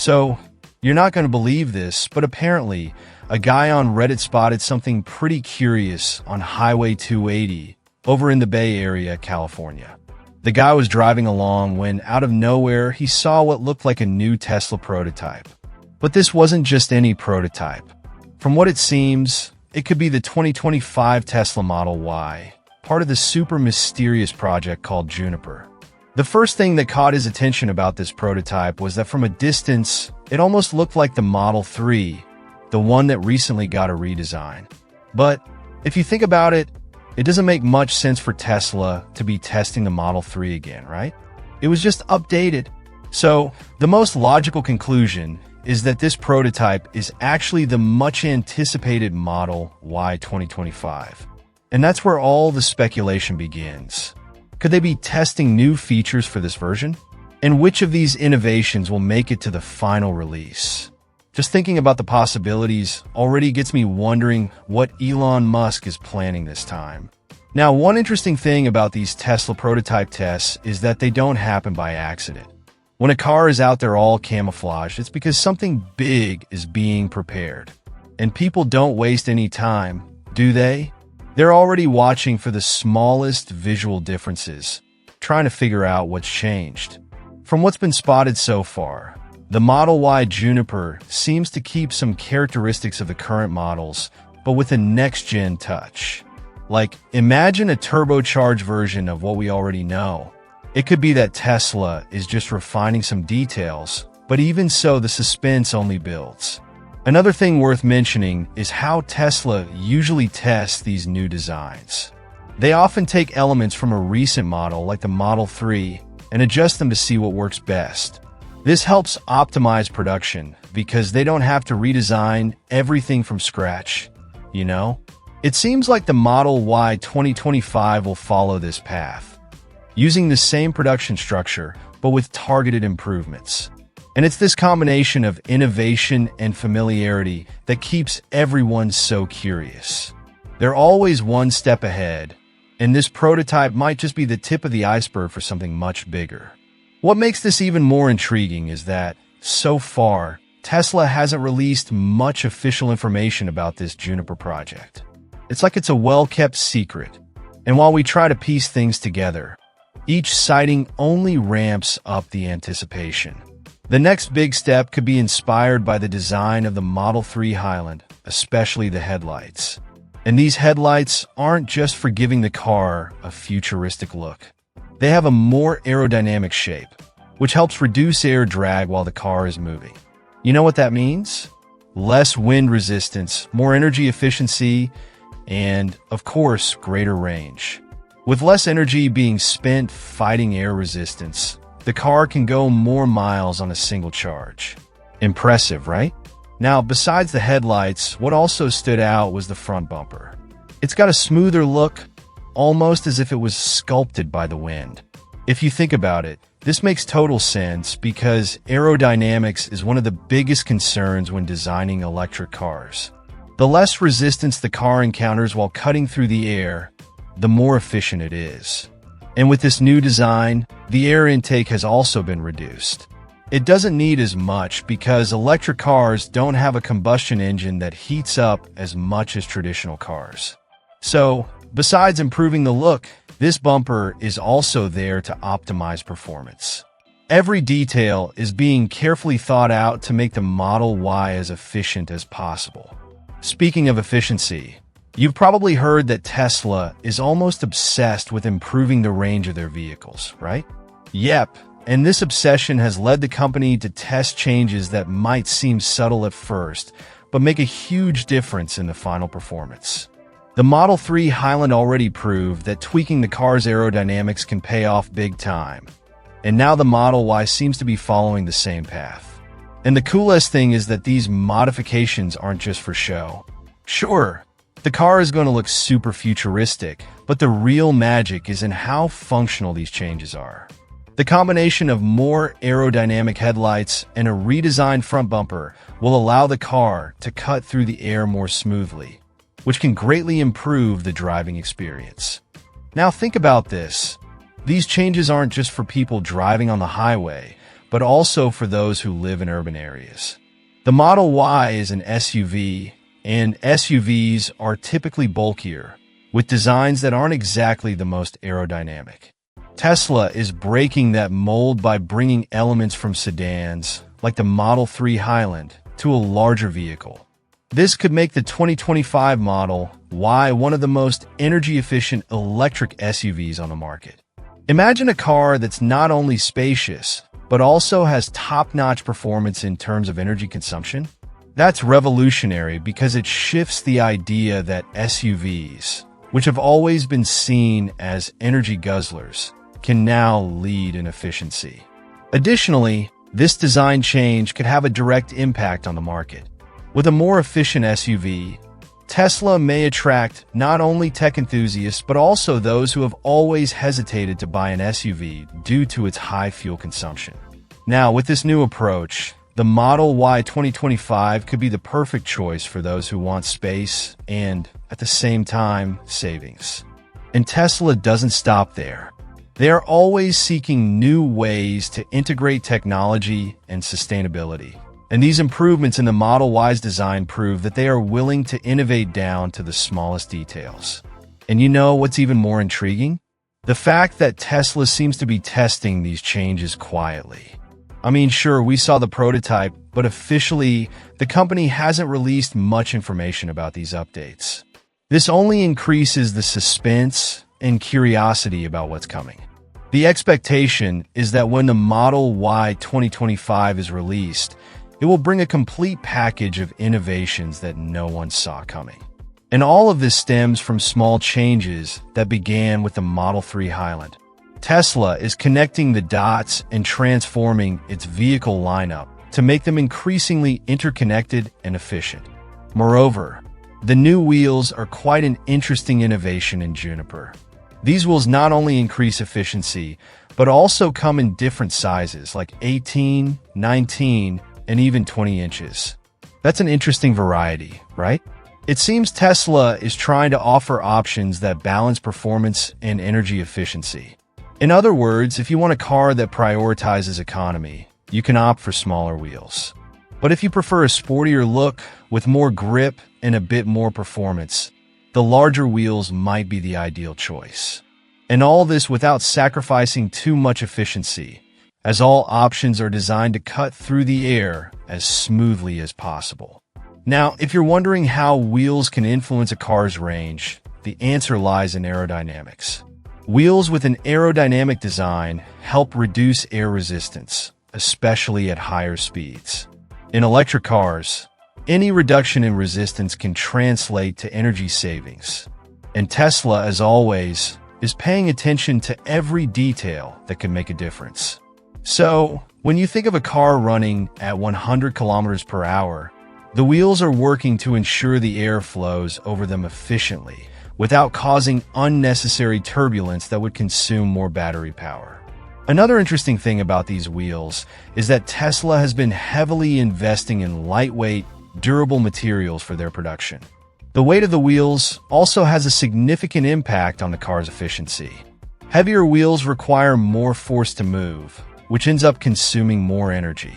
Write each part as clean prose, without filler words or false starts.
So, you're not going to believe this, but apparently, a guy on Reddit spotted something pretty curious on Highway 280 over in the Bay Area, California. The guy was driving along when, out of nowhere, he saw what looked like a new Tesla prototype. But this wasn't just any prototype. From what it seems, it could be the 2025 Tesla Model Y, part of the super mysterious project called Juniper. The first thing that caught his attention about this prototype was that from a distance, it almost looked like the Model 3, the one that recently got a redesign. But if you think about it, it doesn't make much sense for Tesla to be testing the Model 3 again, right? It was just updated. So, the most logical conclusion is that this prototype is actually the much-anticipated Model Y 2025. And that's where all the speculation begins. Could they be testing new features for this version? And which of these innovations will make it to the final release? Just thinking about the possibilities already gets me wondering what Elon Musk is planning this time. Now, one interesting thing about these Tesla prototype tests is that they don't happen by accident. When a car is out there all camouflaged, it's because something big is being prepared. And people don't waste any time, do they? They're already watching for the smallest visual differences, trying to figure out what's changed. From what's been spotted so far, the Model Y Juniper seems to keep some characteristics of the current models, but with a next-gen touch. Like, imagine a turbocharged version of what we already know. It could be that Tesla is just refining some details, but even so, the suspense only builds. Another thing worth mentioning is how Tesla usually tests these new designs. They often take elements from a recent model like the Model 3 and adjust them to see what works best. This helps optimize production because they don't have to redesign everything from scratch, you know? It seems like the Model Y 2025 will follow this path, using the same production structure but with targeted improvements. And it's this combination of innovation and familiarity that keeps everyone so curious. They're always one step ahead, and this prototype might just be the tip of the iceberg for something much bigger. What makes this even more intriguing is that, so far, Tesla hasn't released much official information about this Juniper project. It's like it's a well-kept secret, and while we try to piece things together, each sighting only ramps up the anticipation. The next big step could be inspired by the design of the Model 3 Highland, especially the headlights. And these headlights aren't just for giving the car a futuristic look. They have a more aerodynamic shape, which helps reduce air drag while the car is moving. You know what that means? Less wind resistance, more energy efficiency, and, of course, greater range. With less energy being spent fighting air resistance, the car can go more miles on a single charge. Impressive, right? Now, besides the headlights, what also stood out was the front bumper. It's got a smoother look, almost as if it was sculpted by the wind. If you think about it, this makes total sense because aerodynamics is one of the biggest concerns when designing electric cars. The less resistance the car encounters while cutting through the air, the more efficient it is. And with this new design, the air intake has also been reduced. It doesn't need as much because electric cars don't have a combustion engine that heats up as much as traditional cars. So, besides improving the look, this bumper is also there to optimize performance. Every detail is being carefully thought out to make the Model Y as efficient as possible. Speaking of efficiency, you've probably heard that Tesla is almost obsessed with improving the range of their vehicles, right? Yep, and this obsession has led the company to test changes that might seem subtle at first, but make a huge difference in the final performance. The Model 3 Highland already proved that tweaking the car's aerodynamics can pay off big time, and now the Model Y seems to be following the same path. And the coolest thing is that these modifications aren't just for show. Sure, the car is going to look super futuristic, but the real magic is in how functional these changes are. The combination of more aerodynamic headlights and a redesigned front bumper will allow the car to cut through the air more smoothly, which can greatly improve the driving experience. Now think about this. These changes aren't just for people driving on the highway, but also for those who live in urban areas. The Model Y is an SUV, and SUVs are typically bulkier, with designs that aren't exactly the most aerodynamic. Tesla is breaking that mold by bringing elements from sedans, like the Model 3 Highland, to a larger vehicle. This could make the 2025 Model Y one of the most energy-efficient electric SUVs on the market. Imagine a car that's not only spacious, but also has top-notch performance in terms of energy consumption. That's revolutionary because it shifts the idea that SUVs, which have always been seen as energy guzzlers, can now lead in efficiency. Additionally, this design change could have a direct impact on the market. With a more efficient SUV, Tesla may attract not only tech enthusiasts but also those who have always hesitated to buy an SUV due to its high fuel consumption. Now, with this new approach, the Model Y 2025 could be the perfect choice for those who want space and, at the same time, savings. And Tesla doesn't stop there. They are always seeking new ways to integrate technology and sustainability. And these improvements in the Model Y's design prove that they are willing to innovate down to the smallest details. And you know what's even more intriguing? The fact that Tesla seems to be testing these changes quietly. I mean, sure, we saw the prototype, but officially, the company hasn't released much information about these updates. This only increases the suspense and curiosity about what's coming. The expectation is that when the Model Y 2025 is released, it will bring a complete package of innovations that no one saw coming. And all of this stems from small changes that began with the Model 3 Highland. Tesla is connecting the dots and transforming its vehicle lineup to make them increasingly interconnected and efficient. Moreover, the new wheels are quite an interesting innovation in Juniper. These wheels not only increase efficiency, but also come in different sizes like 18, 19, and even 20 inches. That's an interesting variety, right? It seems Tesla is trying to offer options that balance performance and energy efficiency. In other words, if you want a car that prioritizes economy, you can opt for smaller wheels. But if you prefer a sportier look with more grip and a bit more performance, the larger wheels might be the ideal choice. And all this without sacrificing too much efficiency, as all options are designed to cut through the air as smoothly as possible. Now, if you're wondering how wheels can influence a car's range, the answer lies in aerodynamics. Wheels with an aerodynamic design help reduce air resistance, especially at higher speeds. In electric cars, any reduction in resistance can translate to energy savings. And Tesla, as always, is paying attention to every detail that can make a difference. So, when you think of a car running at 100 kilometers per hour, the wheels are working to ensure the air flows over them efficiently, without causing unnecessary turbulence that would consume more battery power. Another interesting thing about these wheels is that Tesla has been heavily investing in lightweight, durable materials for their production. The weight of the wheels also has a significant impact on the car's efficiency. Heavier wheels require more force to move, which ends up consuming more energy.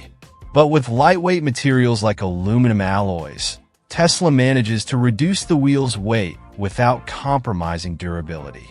But with lightweight materials like aluminum alloys, Tesla manages to reduce the wheel's weight without compromising durability.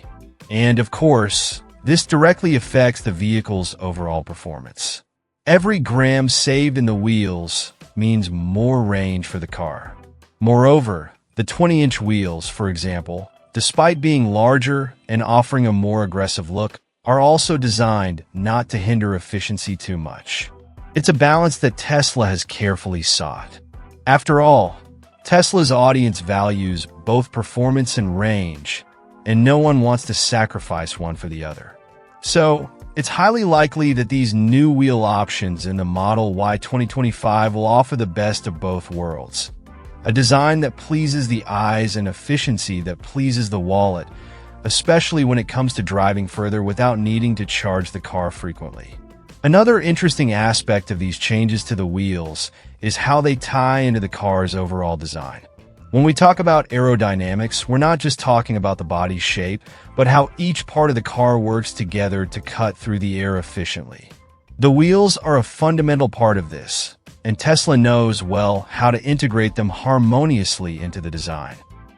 And of course, this directly affects the vehicle's overall performance. Every gram saved in the wheels means more range for the car. Moreover, the 20-inch wheels, for example, despite being larger and offering a more aggressive look, are also designed not to hinder efficiency too much. It's a balance that Tesla has carefully sought. After all, Tesla's audience values both performance and range, and no one wants to sacrifice one for the other. So, it's highly likely that these new wheel options in the Model Y 2025 will offer the best of both worlds. A design that pleases the eyes and efficiency that pleases the wallet, especially when it comes to driving further without needing to charge the car frequently. Another interesting aspect of these changes to the wheels is how they tie into the car's overall design. When we talk about aerodynamics, we're not just talking about the body's shape, but how each part of the car works together to cut through the air efficiently. The wheels are a fundamental part of this, and Tesla knows, well, how to integrate them harmoniously into the design.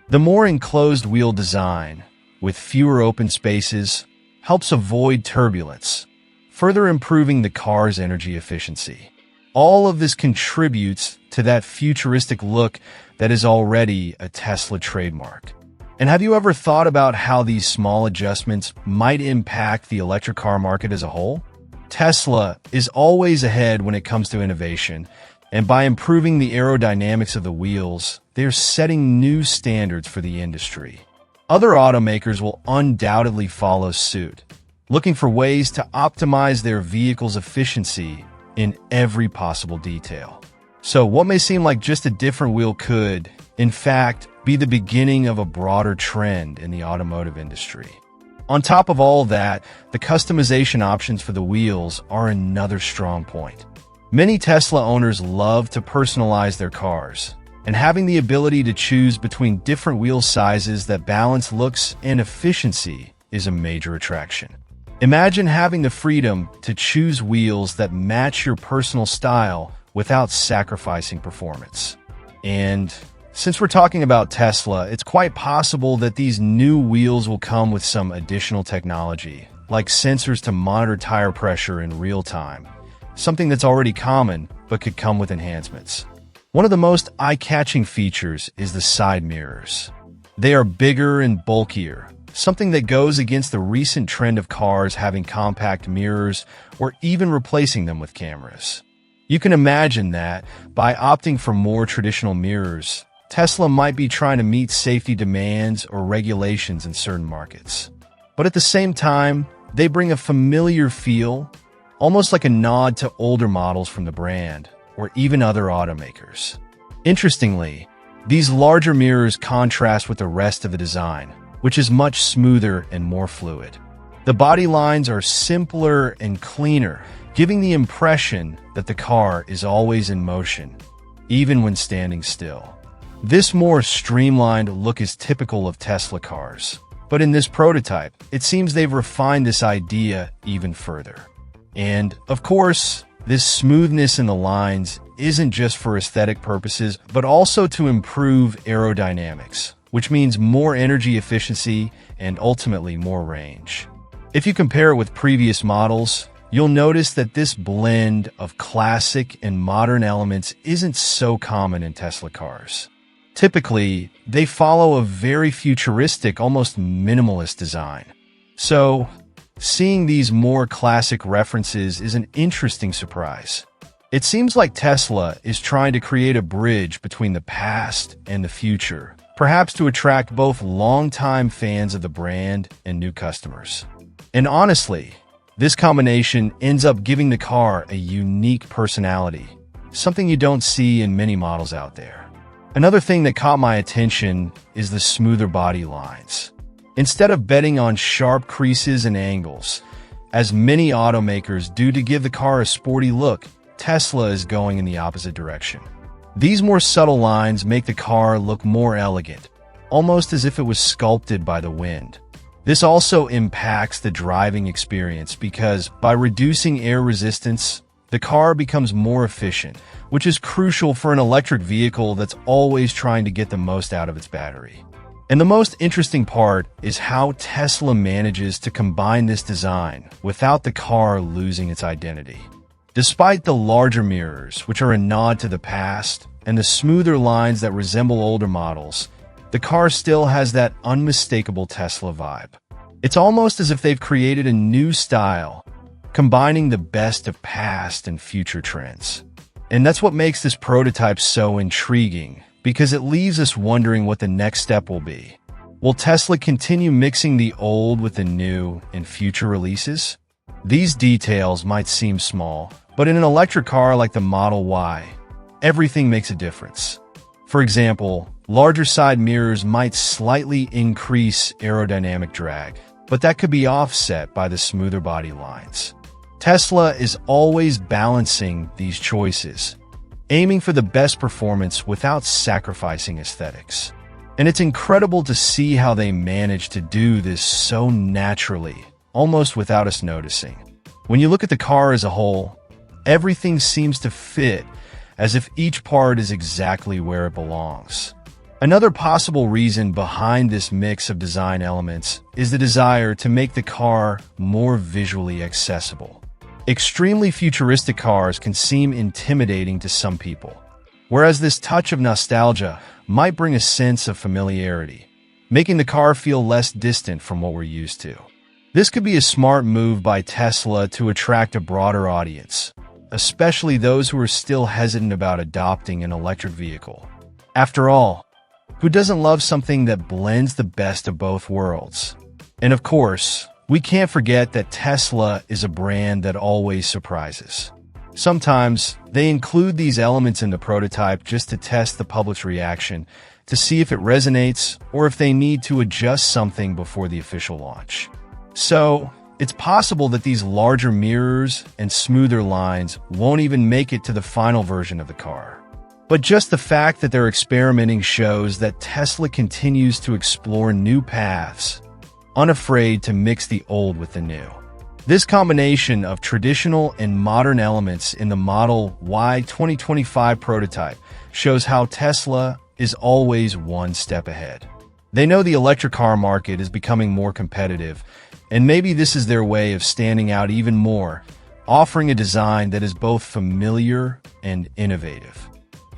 The more enclosed wheel design, with fewer open spaces, helps avoid turbulence, further improving the car's energy efficiency. All of this contributes to that futuristic look that is already a Tesla trademark. And have you ever thought about how these small adjustments might impact the electric car market as a whole? Tesla is always ahead when it comes to innovation, and by improving the aerodynamics of the wheels, they're setting new standards for the industry. Other automakers will undoubtedly follow suit, looking for ways to optimize their vehicle's efficiency in every possible detail. So what may seem like just a different wheel could, in fact, be the beginning of a broader trend in the automotive industry. On top of all that, the customization options for the wheels are another strong point. Many Tesla owners love to personalize their cars, and having the ability to choose between different wheel sizes that balance looks and efficiency is a major attraction. Imagine having the freedom to choose wheels that match your personal style without sacrificing performance. And since we're talking about Tesla, it's quite possible that these new wheels will come with some additional technology, like sensors to monitor tire pressure in real time, something that's already common but could come with enhancements. One of the most eye-catching features is the side mirrors. They are bigger and bulkier, something that goes against the recent trend of cars having compact mirrors or even replacing them with cameras. You can imagine that, by opting for more traditional mirrors, Tesla might be trying to meet safety demands or regulations in certain markets. But at the same time, they bring a familiar feel, almost like a nod to older models from the brand, or even other automakers. Interestingly, these larger mirrors contrast with the rest of the design, which is much smoother and more fluid. The body lines are simpler and cleaner, giving the impression that the car is always in motion, even when standing still. This more streamlined look is typical of Tesla cars, but in this prototype, it seems they've refined this idea even further. And, of course, this smoothness in the lines isn't just for aesthetic purposes, but also to improve aerodynamics, which means more energy efficiency and ultimately more range. If you compare it with previous models, you'll notice that this blend of classic and modern elements isn't so common in Tesla cars. Typically, they follow a very futuristic, almost minimalist design. So, seeing these more classic references is an interesting surprise. It seems like Tesla is trying to create a bridge between the past and the future, perhaps to attract both longtime fans of the brand and new customers. And honestly, this combination ends up giving the car a unique personality, something you don't see in many models out there. Another thing that caught my attention is the smoother body lines. Instead of betting on sharp creases and angles, as many automakers do to give the car a sporty look, Tesla is going in the opposite direction. These more subtle lines make the car look more elegant, almost as if it was sculpted by the wind. This also impacts the driving experience because by reducing air resistance, the car becomes more efficient, which is crucial for an electric vehicle that's always trying to get the most out of its battery. And the most interesting part is how Tesla manages to combine this design without the car losing its identity. Despite the larger mirrors, which are a nod to the past, and the smoother lines that resemble older models, the car still has that unmistakable Tesla vibe. It's almost as if they've created a new style, combining the best of past and future trends. And that's what makes this prototype so intriguing, because it leaves us wondering what the next step will be. Will Tesla continue mixing the old with the new in future releases? These details might seem small, but in an electric car like the Model Y, everything makes a difference. For example, larger side mirrors might slightly increase aerodynamic drag, but that could be offset by the smoother body lines. Tesla is always balancing these choices, aiming for the best performance without sacrificing aesthetics. And it's incredible to see how they manage to do this so naturally, almost without us noticing. When you look at the car as a whole, everything seems to fit, as if each part is exactly where it belongs. Another possible reason behind this mix of design elements is the desire to make the car more visually accessible. Extremely futuristic cars can seem intimidating to some people, whereas this touch of nostalgia might bring a sense of familiarity, making the car feel less distant from what we're used to. This could be a smart move by Tesla to attract a broader audience, especially those who are still hesitant about adopting an electric vehicle. After all, who doesn't love something that blends the best of both worlds? And of course, we can't forget that Tesla is a brand that always surprises. Sometimes, they include these elements in the prototype just to test the public's reaction, to see if it resonates or if they need to adjust something before the official launch. So, it's possible that these larger mirrors and smoother lines won't even make it to the final version of the car. But just the fact that they're experimenting shows that Tesla continues to explore new paths, unafraid to mix the old with the new. This combination of traditional and modern elements in the Model Y 2025 prototype shows how Tesla is always one step ahead. They know the electric car market is becoming more competitive, and maybe this is their way of standing out even more, offering a design that is both familiar and innovative.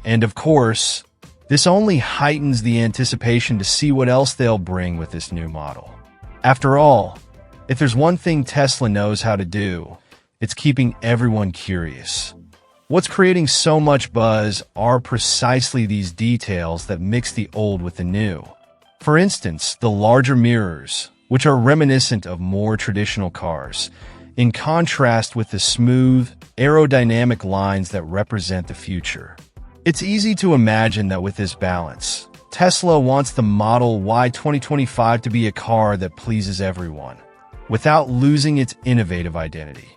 And of course, this only heightens the anticipation to see what else they'll bring with this new model. After all, if there's one thing Tesla knows how to do, it's keeping everyone curious. What's creating so much buzz are precisely these details that mix the old with the new. For instance, the larger mirrors, which are reminiscent of more traditional cars, in contrast with the smooth, aerodynamic lines that represent the future. It's easy to imagine that with this balance, Tesla wants the Model Y 2025 to be a car that pleases everyone, without losing its innovative identity.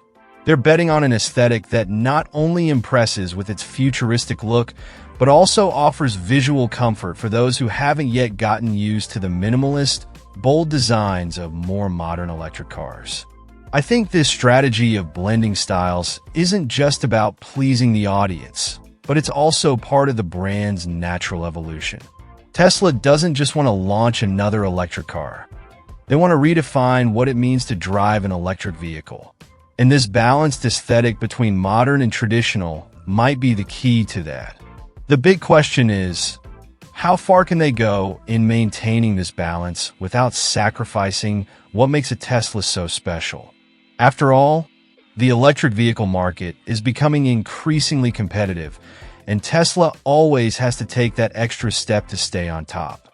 They're betting on an aesthetic that not only impresses with its futuristic look, but also offers visual comfort for those who haven't yet gotten used to the minimalist, bold designs of more modern electric cars. I think this strategy of blending styles isn't just about pleasing the audience, but it's also part of the brand's natural evolution. Tesla doesn't just want to launch another electric car. They want to redefine what it means to drive an electric vehicle. And this balanced aesthetic between modern and traditional might be the key to that. The big question is, how far can they go in maintaining this balance without sacrificing what makes a Tesla so special? After all, the electric vehicle market is becoming increasingly competitive, and Tesla always has to take that extra step to stay on top.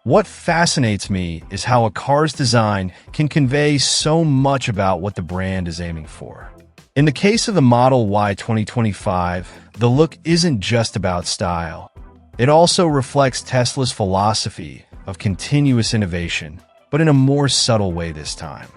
What fascinates me is how a car's design can convey so much about what the brand is aiming for. In the case of the Model Y 2025, the look isn't just about style. It also reflects Tesla's philosophy of continuous innovation, but in a more subtle way this time.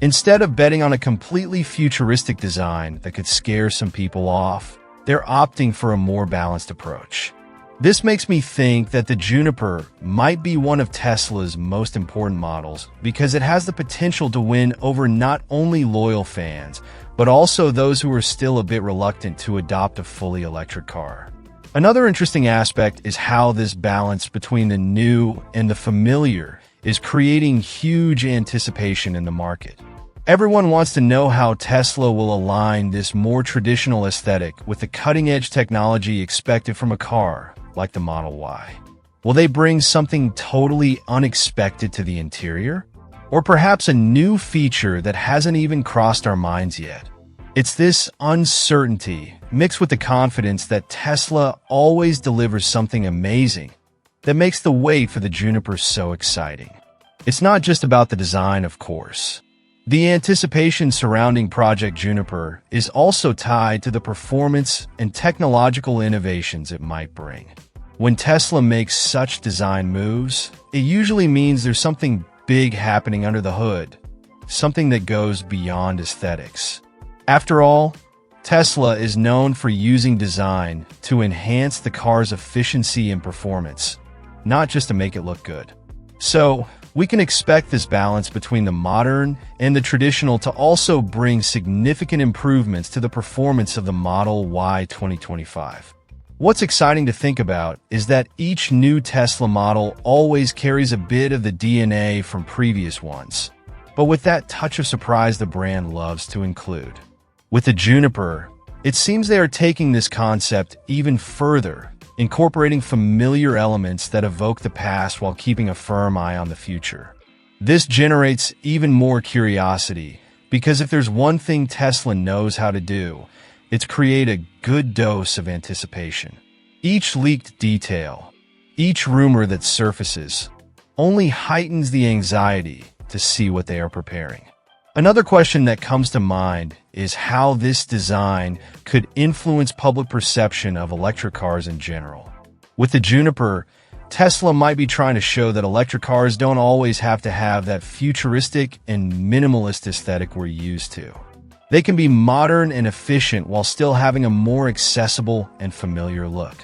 Instead of betting on a completely futuristic design that could scare some people off, they're opting for a more balanced approach. This makes me think that the Juniper might be one of Tesla's most important models because it has the potential to win over not only loyal fans, but also those who are still a bit reluctant to adopt a fully electric car. Another interesting aspect is how this balance between the new and the familiar is creating huge anticipation in the market. Everyone wants to know how Tesla will align this more traditional aesthetic with the cutting-edge technology expected from a car like the Model Y. Will they bring something totally unexpected to the interior? Or perhaps a new feature that hasn't even crossed our minds yet? It's this uncertainty mixed with the confidence that Tesla always delivers something amazing that makes the wait for the Juniper so exciting. It's not just about the design, of course. The anticipation surrounding Project Juniper is also tied to the performance and technological innovations it might bring. When Tesla makes such design moves, it usually means there's something big happening under the hood, something that goes beyond aesthetics. After all, Tesla is known for using design to enhance the car's efficiency and performance, not just to make it look good. So, We can expect this balance between the modern and the traditional to also bring significant improvements to the performance of the Model Y 2025. What's exciting to think about is that each new Tesla model always carries a bit of the DNA from previous ones, but with that touch of surprise the brand loves to include. With the Juniper, it seems they are taking this concept even further, incorporating familiar elements that evoke the past while keeping a firm eye on the future. This generates even more curiosity, because if there's one thing Tesla knows how to do, it's create a good dose of anticipation. Each leaked detail, each rumor that surfaces, only heightens the anxiety to see what they are preparing. Another question that comes to mind is how this design could influence public perception of electric cars in general. With the Juniper, Tesla might be trying to show that electric cars don't always have to have that futuristic and minimalist aesthetic we're used to. They can be modern and efficient while still having a more accessible and familiar look.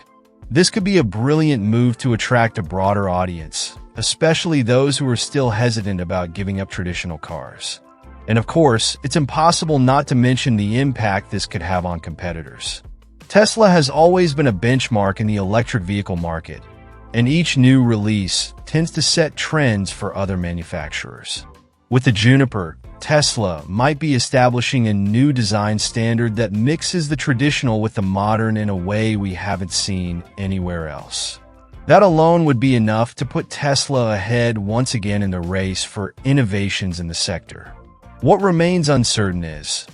This could be a brilliant move to attract a broader audience, especially those who are still hesitant about giving up traditional cars. And of course, it's impossible not to mention the impact this could have on competitors. Tesla has always been a benchmark in the electric vehicle market, and each new release tends to set trends for other manufacturers. With the Juniper, Tesla might be establishing a new design standard that mixes the traditional with the modern in a way we haven't seen anywhere else. That alone would be enough to put Tesla ahead once again in the race for innovations in the sector. What remains uncertain is,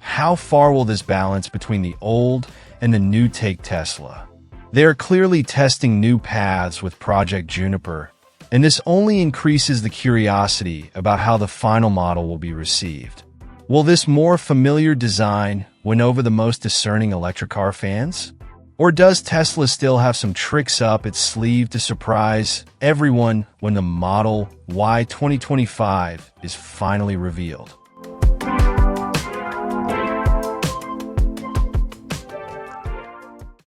how far will this balance between the old and the new take Tesla? They are clearly testing new paths with Project Juniper, and this only increases the curiosity about how the final model will be received. Will this more familiar design win over the most discerning electric car fans? Or does Tesla still have some tricks up its sleeve to surprise everyone when the Model Y 2025 is finally revealed?